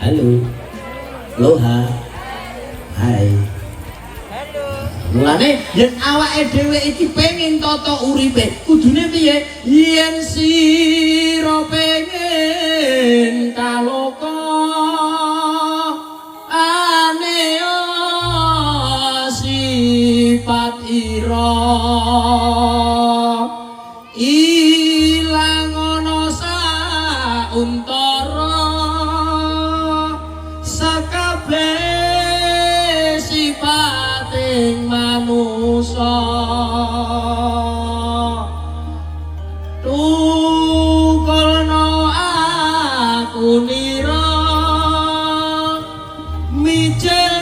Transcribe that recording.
Halo. Loha. Hai. Mulane yen awake dhewe iki pengin tata uripe, kudune piye? Yen sira pengin kaloka aneo sifat ira ilang ana sauntara sakabeh sipating manusa tukulno aku nira mijil